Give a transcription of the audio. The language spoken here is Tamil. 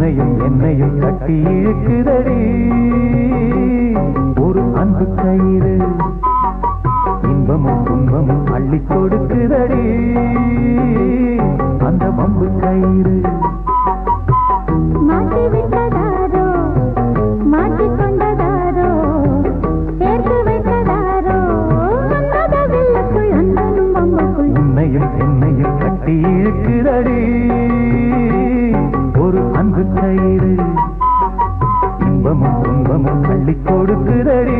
உன்னையும் என்னையும் கட்டி இழுக்குதடி ஒரு அன்பு கயிறு இன்பமும் துன்பமும் அள்ளி கொடுக்குதடி அந்த வம்பு கயிறு மாட்டி விட்டதாரோ மாட்டி கொண்டதாரோ சேர்த்து வைத்ததாரோ வந்ததவில்லுக்குள் அன்பனும் வம்புக்குள் உன்னையும் என்னையும் கட்டி இழுக்குதடி ஒரு அன்பு கயிறு இன்பமும் துன்பமும் அள்ளி கொடுக்குதடி